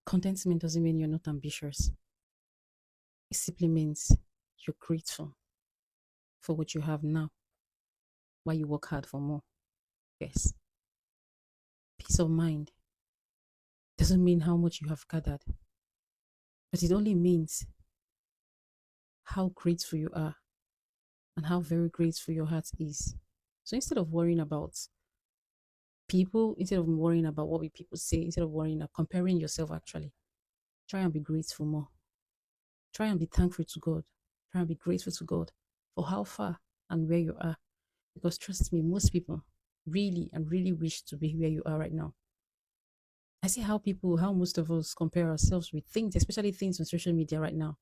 Contentment doesn't mean you're not ambitious. It simply means you're grateful for what you have now while you work hard for more. Yes. Peace of mind doesn't mean how much you have gathered, but it only means how grateful you are and how very grateful your heart is. So instead of worrying about people, instead of worrying about what will people say, instead of worrying about comparing yourself, actually, try and be grateful more. Try and be thankful to God. Try and be grateful to God for how far and where you are. Because trust me, most people really and really wish to be where you are right now. I see how most of us compare ourselves with things, especially things on social media right now.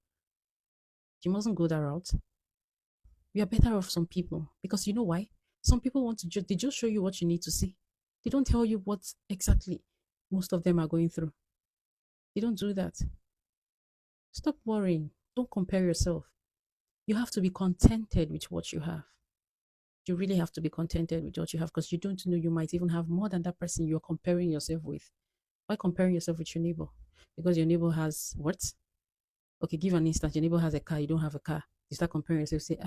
You mustn't go that route. You are better off some people because you know why? Some people want to they just show you what you need to see. They don't tell you what exactly most of them are going through. They don't do that. Stop worrying. Don't compare yourself. You have to be contented with what you have. You really have to be contented with what you have because you don't know, you might even have more than that person you're comparing yourself with. Why comparing yourself with your neighbor? Because your neighbor has what? Okay, give an instance. Your neighbor has a car, you don't have a car. You start comparing yourself, say,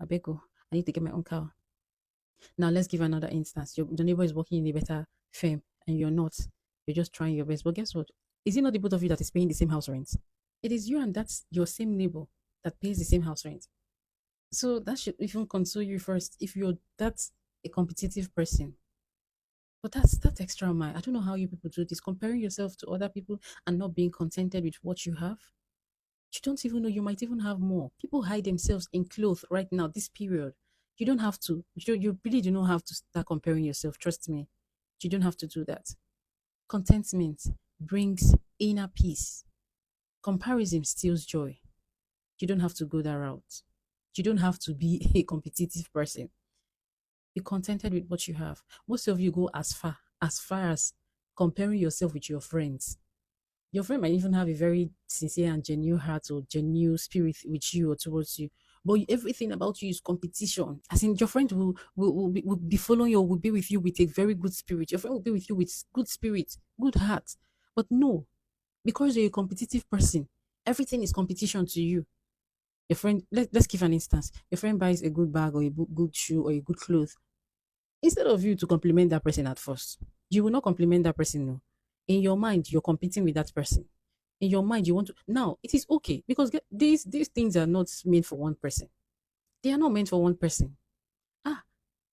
I beg go, I need to get my own car. Now let's give another instance. The neighbor is working in a better firm and you're not. You're just trying your best. But guess what? Is it not the both of you that is paying the same house rent? It is you and that's your same neighbor that pays the same house rent. So that should even console you first if you're that's a competitive person. But that's extra mile. I don't know how you people do this, comparing yourself to other people and not being contented with what you have. You don't even know you might even have more. People hide themselves in clothes right now, this period. You don't have to. You really do not have to start comparing yourself. Trust me. You don't have to do that. Contentment brings inner peace. Comparison steals joy. You don't have to go that route. You don't have to be a competitive person. Be contented with what you have. Most of you go as far as comparing yourself with your friends. Your friend might even have a very sincere and genuine heart or genuine spirit with you or towards you. But everything about you is competition. As in, your friend will be following you, or will be with you with a very good spirit. Your friend will be with you with good spirit, good heart. But no, because you're a competitive person, everything is competition to you. Your friend, let's give an instance. Your friend buys a good bag or a good shoe or a good clothes. Instead of you to compliment that person at first, you will not compliment that person. No. In your mind, you're competing with that person. In your mind, you want to. Now, it is okay because these things are not meant for one person. They are not meant for one person. Ah,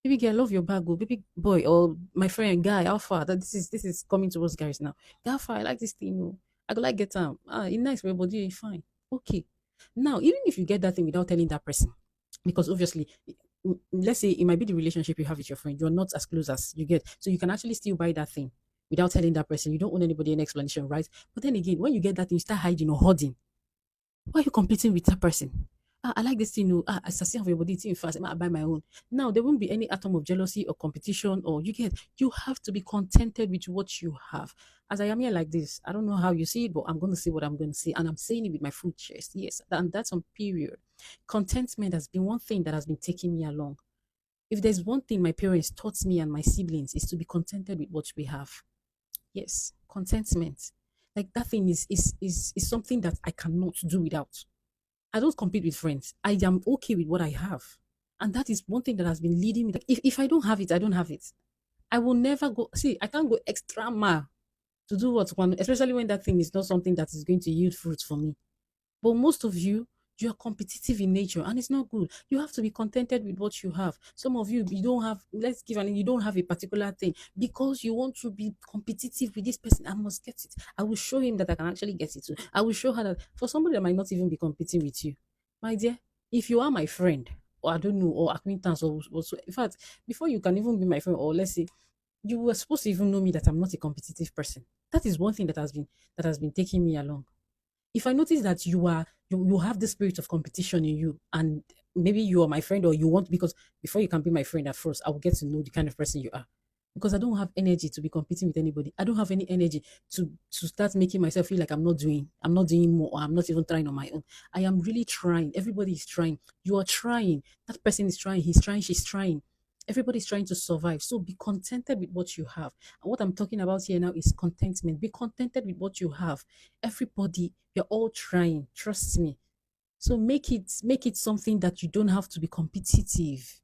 baby girl, I love your bag. Oh, baby boy, or my friend guy, Alpha. That this is coming to us guys now. Alpha, I like this thing. Oh. I go like get them. It's nice for your body. Fine. Okay. Now, even if you get that thing without telling that person, because obviously let's say it might be the relationship you have with your friend, you're not as close as you get, so you can actually still buy that thing without telling that person. You don't owe anybody an explanation, right? But then again, when you get that thing, you start hiding or hoarding. Why are you competing with that person? I like this thing. Oh, as I see how your body thing fast, I buy my own. Now there won't be any atom of jealousy or competition, or you have to be contented with what you have. As I am here like this, I don't know how you see it, but I'm going to say what I'm going to say, and I'm saying it with my full chest. Yes, and that's on period. Contentment has been one thing that has been taking me along. If there's one thing my parents taught me and my siblings is to be contented with what we have. Yes, contentment. Like that thing is something that I cannot do without. I don't compete with friends. I am okay with what I have. And that is one thing that has been leading me. Like if I don't have it, I don't have it. I will never go. See, I can't go extra mile to do what one, especially when that thing is not something that is going to yield fruit for me. But most of you are competitive in nature and it's not good. You have to be contented with what you have. Some of you don't have, let's give an, you don't have a particular thing because you want to be competitive with this person. I must get it. I will show him that I can actually get it too. I will show her that for somebody that might not even be competing with you. My dear, if you are my friend, or I don't know, or acquaintance, or so, in fact, before you can even be my friend, or let's say you were supposed to even know me that I'm not a competitive person. That is one thing that has been taking me along. If I notice that you have the spirit of competition in you, and maybe you are my friend or you want, because before you can be my friend at first, I will get to know the kind of person you are. Because I don't have energy to be competing with anybody. I don't have any energy to start making myself feel like I'm not doing more, or I'm not even trying on my own. I am really trying. Everybody is trying. You are trying. That person is trying. He's trying. She's trying. Everybody's trying to survive. So be contented with what you have. And what I'm talking about here now is contentment. Be contented with what you have. Everybody, we're all trying. Trust me. So make it something that you don't have to be competitive.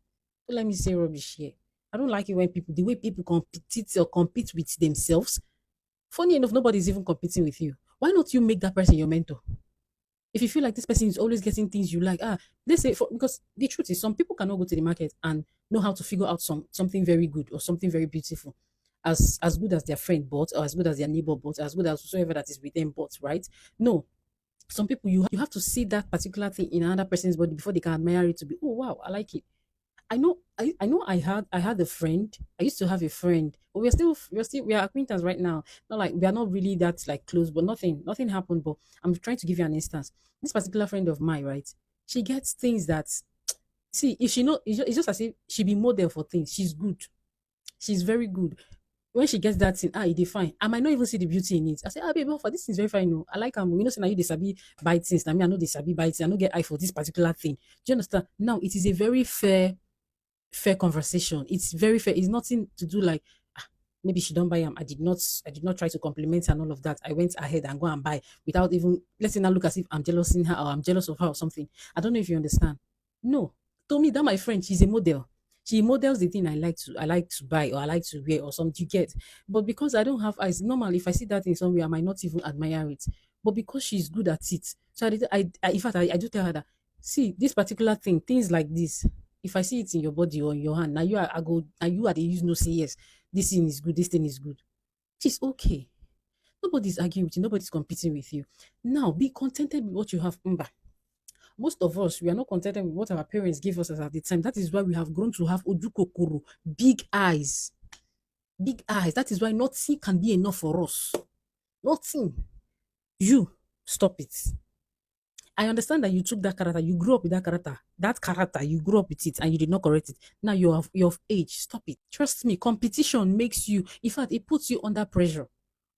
Don't let me say rubbish here. I don't like it when people the way people compete with themselves. Funny enough, nobody's even competing with you. Why not you make that person your mentor? If you feel like this person is always getting things you like, let's say because the truth is some people cannot go to the market and know how to figure out something very good or something very beautiful. As good as their friend bought, or as good as their neighbor bought, as good as whoever that is with them bought, right? No, some people you have to see that particular thing in another person's body before they can admire it to be, oh wow, I like it. I know I had a friend. I used to have a friend, but we are acquaintances right now. Not like we are not really that like close, but nothing happened. But I'm trying to give you an instance. This particular friend of mine, right? She gets things that see if she know it's just as if she be model for things. She's good. She's very good. When she gets that thing, it fine. I might not even see the beauty in it. I say, baby, for this thing is very fine. No, I like them. You know, say now you they sabi buy things. I mean, I know they sabi buy things. I don't get eye for this particular thing. Do you understand? Now it is a very fair conversation. It's very fair. It's nothing to do like maybe she don't buy them. I did not try to compliment her and all of that. I went ahead and go and buy without even letting her look as if I'm jealous in her or I'm jealous of her or something. I don't know if you understand. No. To me, that my friend, she's a model. She models the thing I like to buy or I like to wear or something you get. But because I don't have eyes, normally if I see that thing somewhere, I might not even admire it. But because she's good at it, so in fact I do tell her that see this particular thing, things like this, if I see it in your body or in your hand, now you are I go now you are the use no say yes, this thing is good, this thing is good. It's okay. Nobody's arguing with you, nobody's competing with you. Now be contented with what you have. Most of us, we are not contented with what our parents gave us at the time. That is why we have grown to have ojukokoro, big eyes. Big eyes. That is why nothing can be enough for us. Nothing. You stop it. I understand that you took that character, you grew up with that character. That character, you grew up with it and you did not correct it. Now you're of age. Stop it. Trust me, competition makes you, in fact, it puts you under pressure,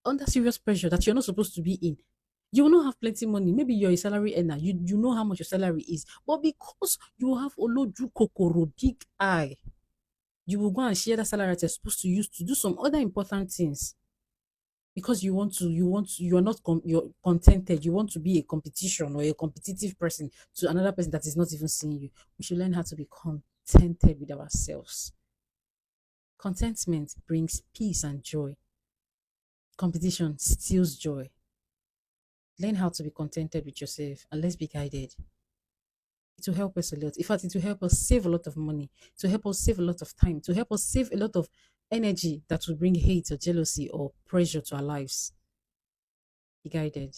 under serious pressure that you're not supposed to be in. You will not have plenty money. Maybe you're a salary earner. You know how much your salary is. But because you have Oloju Kokoro, big eye, you will go and share that salary that you're supposed to use to do some other important things. Because you are not you're contented. You want to be a competition or a competitive person to another person that is not even seeing you. We should learn how to be contented with ourselves. Contentment brings peace and joy. Competition steals joy. Learn how to be contented with yourself and let's be guided. It will help us a lot. In fact, it will help us save a lot of money, to help us save a lot of time, to help us save a lot of energy that will bring hate or jealousy or pressure to our lives. Be guided.